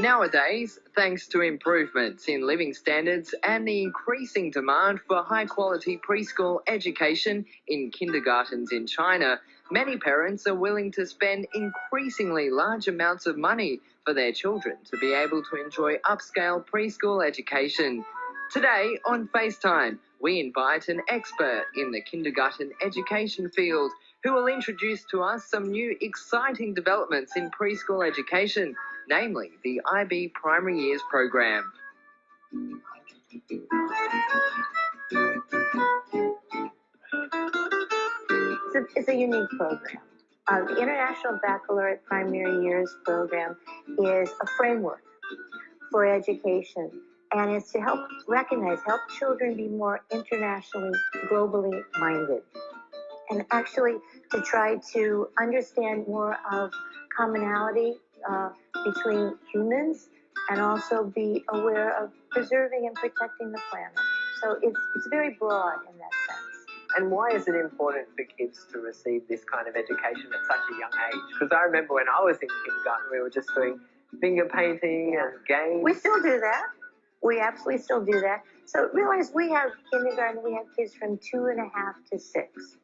Nowadays, thanks to improvements in living standards and the increasing demand for high-quality preschool education in kindergartens in China, many parents are willing to spend increasingly large amounts of money for their children to be able to enjoy upscale preschool education. Today on FaceTime, we invite an expert in the kindergarten education field who will introduce to us some new exciting developments in preschool education, namely the IB Primary Years program. It's a unique program. The International Baccalaureate Primary Years program is a framework for education, and it's to help children be more internationally, globally minded, and actually to try to understand more of commonality between humans, and also be aware of preserving and protecting the planet. So it's very broad in that sense. And why is it important for kids to receive this kind of education at such a young age? Because I remember when I was in kindergarten, we were just doing finger painting and games. We still do that. We absolutely still do that. So realize we have kindergarten, we have kids from 2.5 to 6.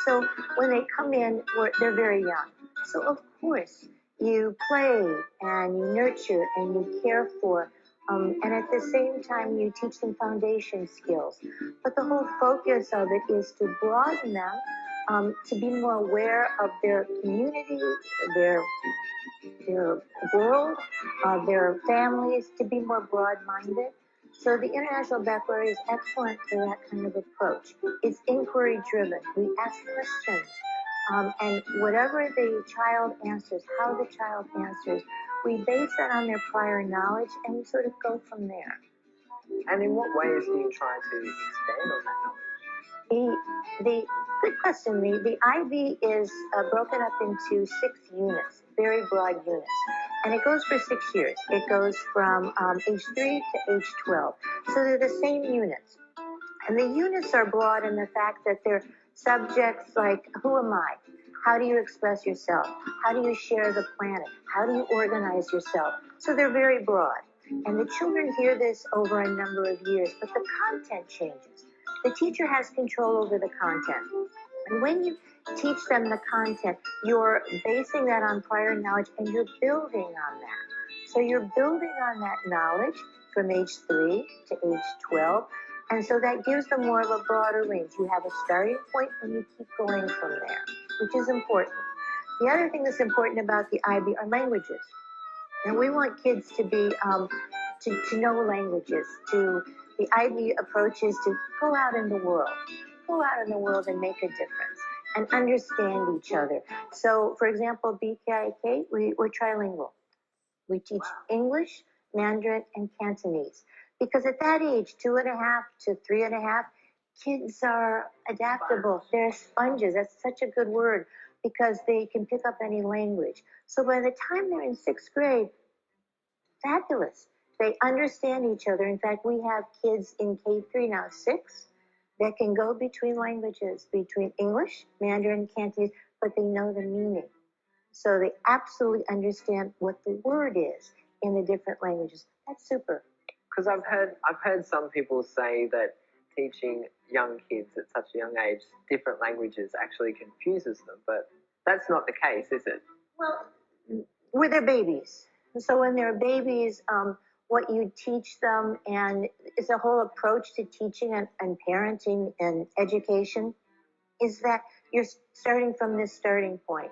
So when they come in, they're very young. So of course, you play and you nurture and you care for, and at the same time you teach them foundation skills. But the whole focus of it is to broaden them, to be more aware of their community, their world, their families, to be more broad-minded. So the International Baccalaureate is excellent for that kind of approach. It's inquiry-driven. We ask questions. And whatever the child answers, how the child answers, we base that on their prior knowledge, and we sort of go from there. And in what ways do you try to expand on that knowledge? The good question. The IB is broken up into 6 units, very broad units. And it goes for 6 years. It goes from age 3 to age 12. So they're the same units. And the units are broad in the fact that they're subjects like, who am I? How do you express yourself? How do you share the planet? How do you organize yourself? So they're very broad. And the children hear this over a number of years, but the content changes. The teacher has control over the content. And when you teach them the content, you're basing that on prior knowledge and you're building on that. So you're building on that knowledge from age 3 to age 12. And so that gives them more of a broader range. You have a starting point and you keep going from there, which is important. The other thing that's important about the IB are languages. And we want kids to be, to know languages. The IB approach is to go out in the world. Go out in the world and make a difference and understand each other. So, for example, BKIK, we're trilingual. We teach English, Mandarin, and Cantonese. Because at that age, 2.5 to 3.5, kids are adaptable. They're sponges. That's such a good word because they can pick up any language. So by the time they're in 6th grade, fabulous. They understand each other. In fact, we have kids in K3 now, 6, that can go between languages, between English, Mandarin, Cantonese, but they know the meaning. So they absolutely understand what the word is in the different languages. That's super. Because I've heard some people say that teaching young kids at such a young age different languages actually confuses them, but that's not the case, is it? Well, they're babies. So when they're babies, what you teach them, and it's a whole approach to teaching and parenting and education, is that you're starting from this starting point.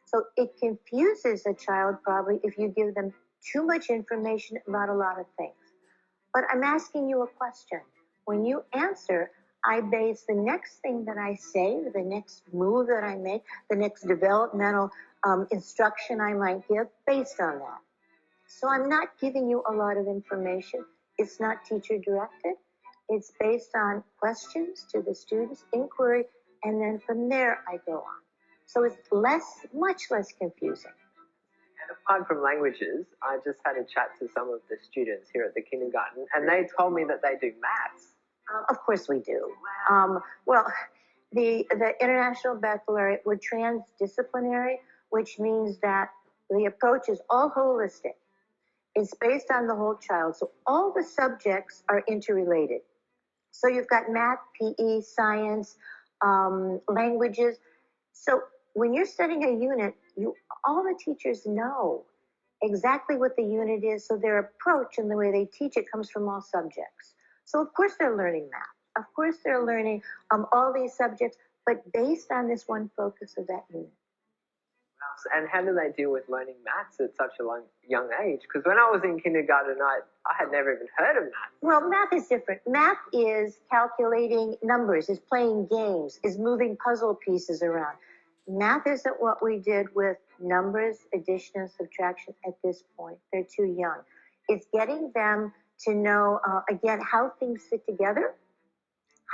So it confuses a child probably if you give them too much information about a lot of things. But I'm asking you a question. When you answer, I base the next thing that I say, the next move that I make, the next developmental instruction I might give based on that. So I'm not giving you a lot of information. It's not teacher directed. It's based on questions to the students, inquiry, and then from there I go on. So it's much less confusing. And apart from languages, I just had a chat to some of the students here at the kindergarten, and they told me that they do maths. Of course we do. Well, the International Baccalaureate, we're transdisciplinary, which means that the approach is all holistic. It's based on the whole child. So all the subjects are interrelated. So you've got math, PE, science, languages. So when you're studying a unit, all the teachers know exactly what the unit is. So their approach and the way they teach it comes from all subjects. So of course they're learning math. Of course they're learning all these subjects, but based on this one focus of that unit. And how do they deal with learning maths at such a young age? Because when I was in kindergarten, I had never even heard of maths. Well, math is different. Math is calculating numbers, is playing games, is moving puzzle pieces around. Math isn't what we did with numbers, addition, and subtraction at this point. They're too young. It's getting them to know, again, how things fit together.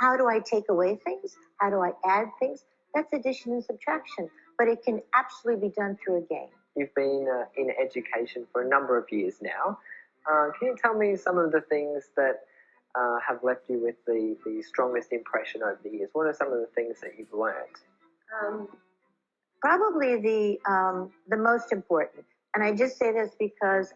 How do I take away things? How do I add things? That's addition and subtraction. But it can absolutely be done through a game. You've been in education for a number of years now. Can you tell me some of the things that have left you with the strongest impression over the years? What are some of the things that you've learned? Probably the most important, and I just say this because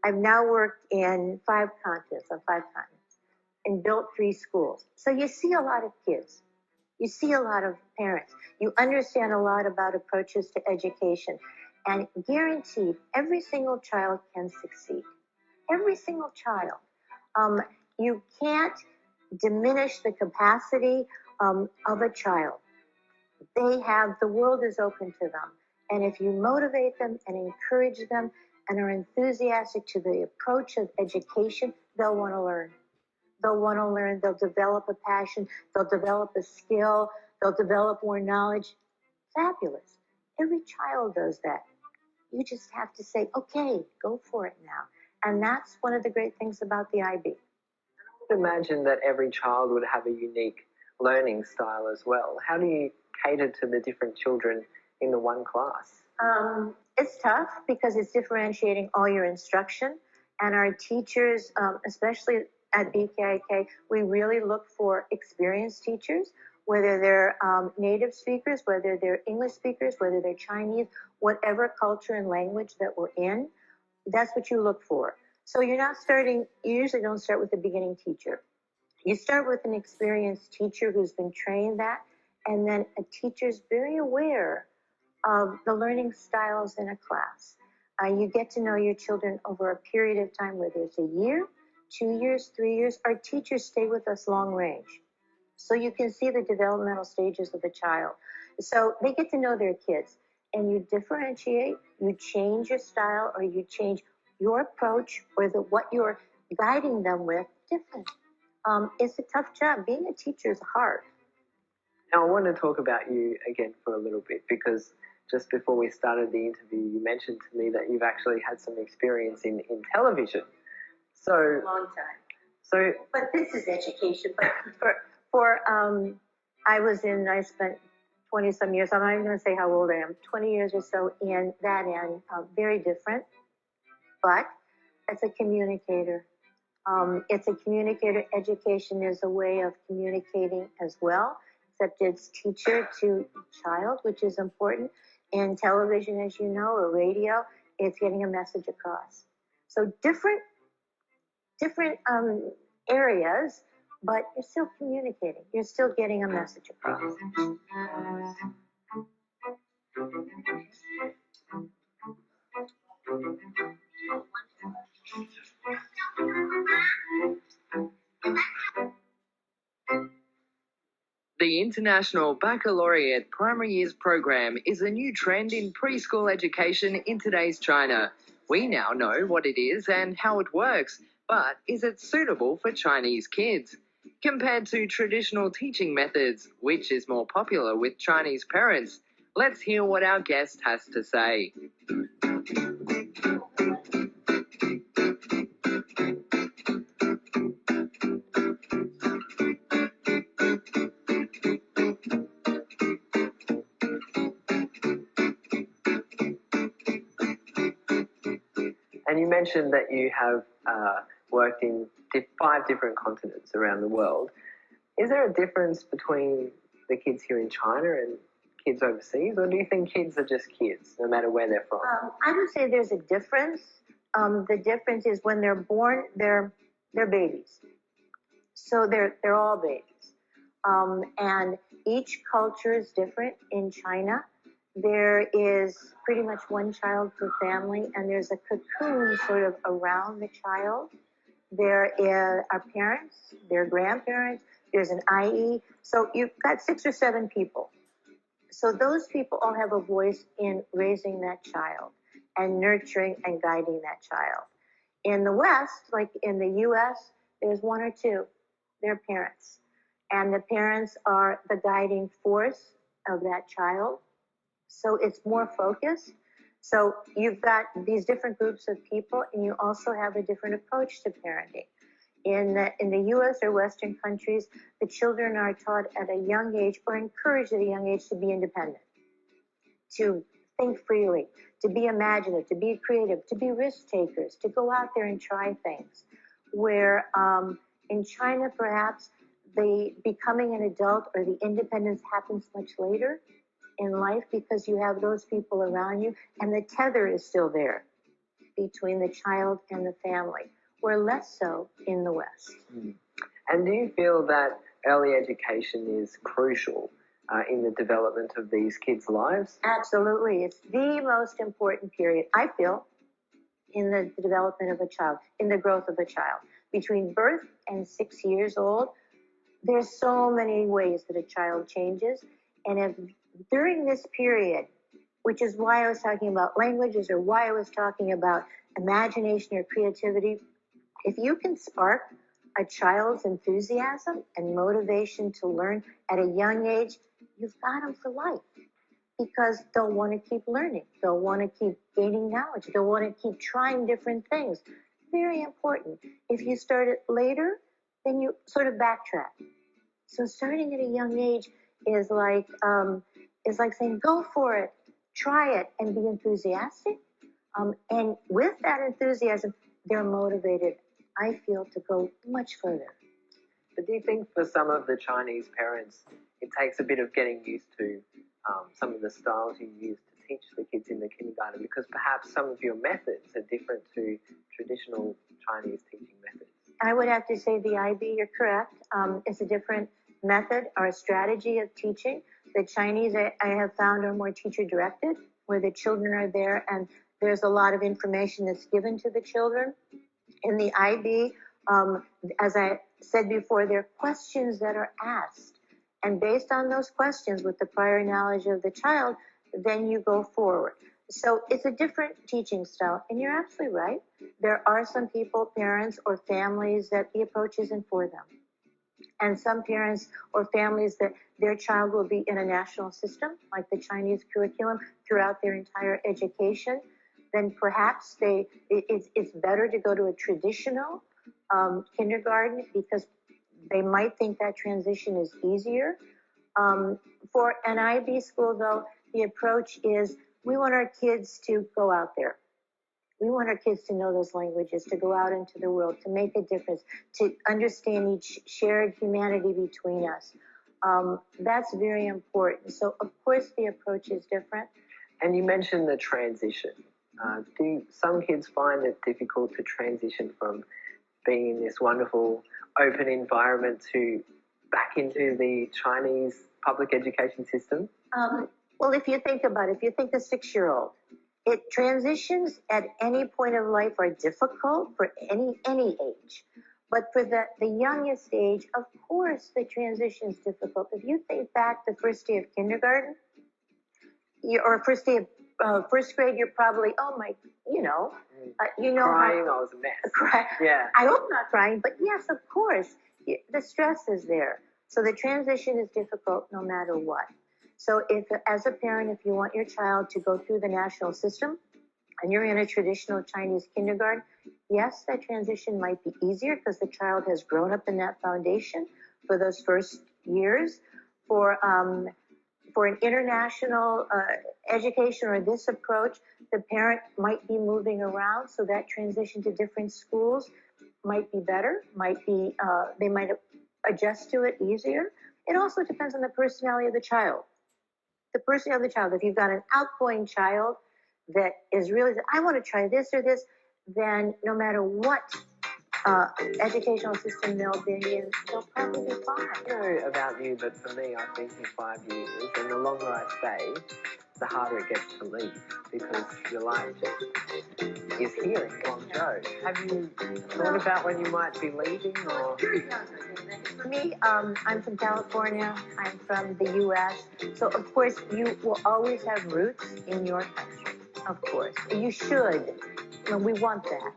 I've now worked in 5 continents, and built 3 schools. So you see a lot of kids. You see a lot of parents. You understand a lot about approaches to education. And guaranteed, every single child can succeed. Every single child. You can't diminish the capacity of a child. The world is open to them. And if you motivate them and encourage them and are enthusiastic to the approach of education, they'll want to learn. They'll want to learn, they'll develop a passion, they'll develop a skill, they'll develop more knowledge. Fabulous. Every child does that. You just have to say, okay, go for it now. And that's one of the great things about the IB. I would imagine that every child would have a unique learning style as well. How do you cater to the different children in the one class? It's tough because it's differentiating all your instruction. And our teachers, especially at BKIK, we really look for experienced teachers, whether they're native speakers, whether they're English speakers, whether they're Chinese, whatever culture and language that we're in, that's what you look for. So you usually don't start with a beginning teacher. You start with an experienced teacher who's been trained that, and then a teacher's very aware of the learning styles in a class. You get to know your children over a period of time, whether it's a year, 2 years, 3 years. Our teachers stay with us long range. So you can see the developmental stages of the child. So they get to know their kids. And you differentiate, you change your style, or you change your approach, or what you're guiding them with different. It's a tough job. Being a teacher is hard. Now, I want to talk about you again for a little bit, because just before we started the interview, you mentioned to me that you've actually had some experience in television. So long time. So, but this is education. But I spent 20 some years. I'm not even going to say how old I am. 20 years or so in that end, very different. But as a communicator, it's a communicator. Education is a way of communicating as well, except it's teacher to child, which is important. In television, as you know, or radio, it's getting a message across. So different areas, but you're still communicating. You're still getting a message across. the International Baccalaureate Primary Years program is a new trend in preschool education in today's China. We now know what it is and how it works, but is it suitable for Chinese kids? Compared to traditional teaching methods, which is more popular with Chinese parents? Let's hear what our guest has to say. And you mentioned that you have worked in 5 different continents around the world. Is there a difference between the kids here in China and kids overseas, or do you think kids are just kids, no matter where they're from? I would say there's a difference. The difference is when they're born, they're babies. So they're all babies. And each culture is different. In China, there is pretty much one child per family, and there's a cocoon sort of around the child. There are parents, there are grandparents, there's an IE. So you've got 6 or 7 people. So those people all have a voice in raising that child and nurturing and guiding that child. In the West, like in the US, there's 1 or 2. They're parents. And the parents are the guiding force of that child. So it's more focused. So you've got these different groups of people, and you also have a different approach to parenting. In the US or Western countries, the children are taught at a young age, or encouraged at a young age, to be independent, to think freely, to be imaginative, to be creative, to be risk takers, to go out there and try things. Where in China, perhaps, the becoming an adult or the independence happens much later in life, because you have those people around you, and the tether is still there between the child and the family. We're less so in the West. And do you feel that early education is crucial in the development of these kids' lives? Absolutely. It's the most important period, I feel, in the development of a child, in the growth of a child. Between birth and 6 years old, there's so many ways that a child changes. And if during this period, which is why I was talking about languages, or why I was talking about imagination or creativity, if you can spark a child's enthusiasm and motivation to learn at a young age, you've got them for life, because they'll want to keep learning. They'll want to keep gaining knowledge. They'll want to keep trying different things. Very important. If you start it later, then you sort of backtrack. So starting at a young age is like saying, go for it, try it, and be enthusiastic. And with that enthusiasm, they're motivated, I feel, to go much further. But do you think for some of the Chinese parents, it takes a bit of getting used to some of the styles you use to teach the kids in the kindergarten, because perhaps some of your methods are different to traditional Chinese teaching methods? I would have to say the IB, you're correct. It's a different method or a strategy of teaching. The Chinese, I have found, are more teacher-directed, where the children are there and there's a lot of information that's given to the children. In the IB, as I said before, there are questions that are asked. And based on those questions, with the prior knowledge of the child, then you go forward. So it's a different teaching style. And you're absolutely right. There are some people, parents or families, that the approach isn't for them. And some parents or families that their child will be in a national system, like the Chinese curriculum, throughout their entire education, then perhaps it's better to go to a traditional kindergarten, because they might think that transition is easier. For an IB school, though, the approach is, we want our kids to go out there. We want our kids to know those languages, to go out into the world, to make a difference, to understand each shared humanity between us. That's very important. So, of course, the approach is different. And you mentioned the transition. Do some kids find it difficult to transition from being in this wonderful open environment to back into the Chinese public education system? Well, if you think about it, if you think a 6-year-old, transitions at any point of life are difficult for any age. But for the youngest age, of course, the transition is difficult. If you think back the first day of kindergarten, or first day of first grade, you're probably, crying. How, I was a mess. Yeah. I hope not crying, but yes, of course, the stress is there. So the transition is difficult no matter what. So if, as a parent, if you want your child to go through the national system and you're in a traditional Chinese kindergarten, yes, that transition might be easier because the child has grown up in that foundation for those first years. For an international education or this approach, The parent might be moving around, so that transition to different schools might be better, they might adjust to it easier. It also depends on the personality of the child. The personality of the child. If you've got an outgoing child that is really, I want to try this or this, then no matter what educational system they'll be in, they'll probably be fine. I don't know about you, but for me, I've been here 5 years, and the longer I stay, the harder it gets to leave, because your life just is here in Guangzhou. Have you thought about when you might be leaving, or? For me, I'm from California. I'm from the U.S. So, of course, you will always have roots in your country. Of course. You should. We want that.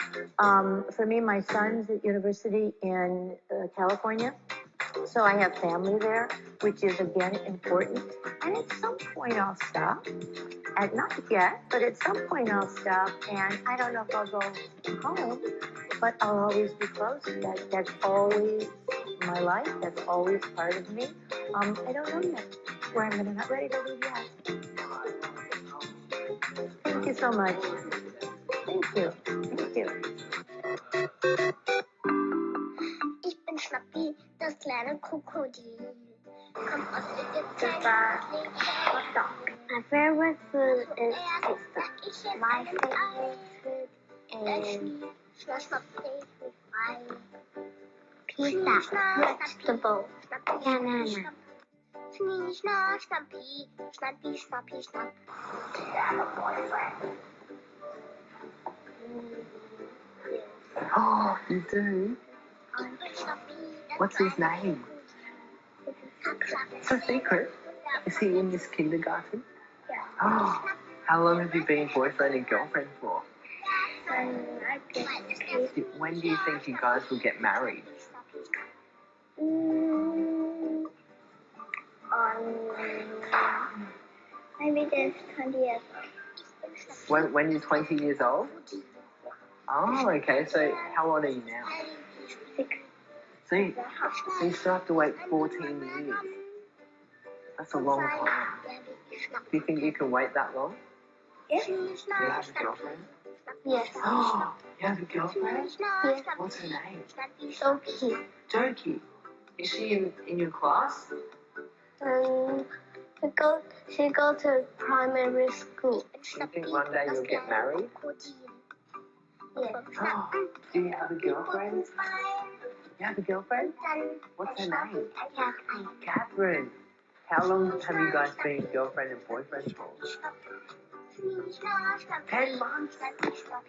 For me, my son's at university in California. So I have family there, which is, again, important. And at some point, I'll stop. Not yet, but at some point, I'll stop. And I don't know if I'll go home, but I'll always be close. That's always my life. That's always part of me. I don't know yet where I'm going to, not ready to leave yet. Thank you so much. Thank you. Thank you. Ich bin Schnappi, das kleine Krokodil. Komm aus My favorite food is pizza. My favorite food is pizza, vegetable, banana. Schnappi, Schnappi, Schnappi, Schnapp. Do you have a boyfriend? Oh, you do? What's his name? It's a secret. Is he in this kindergarten? Yeah. Oh, how long have you been boyfriend and girlfriend for? When do you think you guys will get married? Maybe there's 20 years. When you're 20 years old? Oh, okay. So how old are you now? 6. So you still have to wait 14 years. That's a long time. Do you think you can wait that long? Yes. Do you have a girlfriend? Yes. Oh, you have a girlfriend? Yes. What's her name? Okay. Doki. Is she in your class? She go to primary school. Do you think one day you'll get married? Yes. Oh, do you have a girlfriend? You have a girlfriend? What's her name? Catherine. How long have you guys been girlfriend and boyfriend for? 10 months?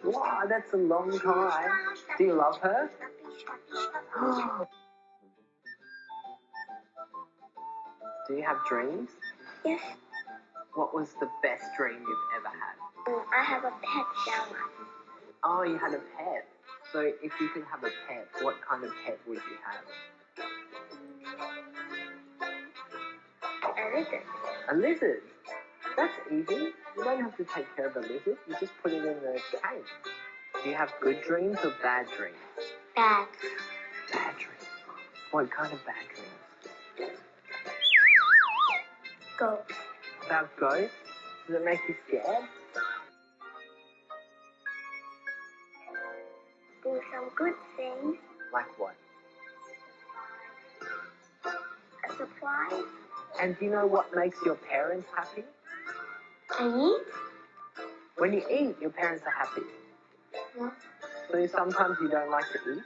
Wow, that's a long time. Do you love her? Do you have dreams? Yes. What was the best dream you've ever had? I have a pet llama. Oh, you had a pet. So if you could have a pet, what kind of pet would you have? A lizard. A lizard? That's easy. You don't have to take care of a lizard. You just put it in the cage. Do you have good dreams or bad dreams? Bad. Bad dreams. What kind of bad dreams? Ghost. About ghosts? Does it make you scared? Do some good things. Like what? A surprise. And do you know what makes your parents happy? I When you eat, your parents are happy. eat. So sometimes you don't like to eat?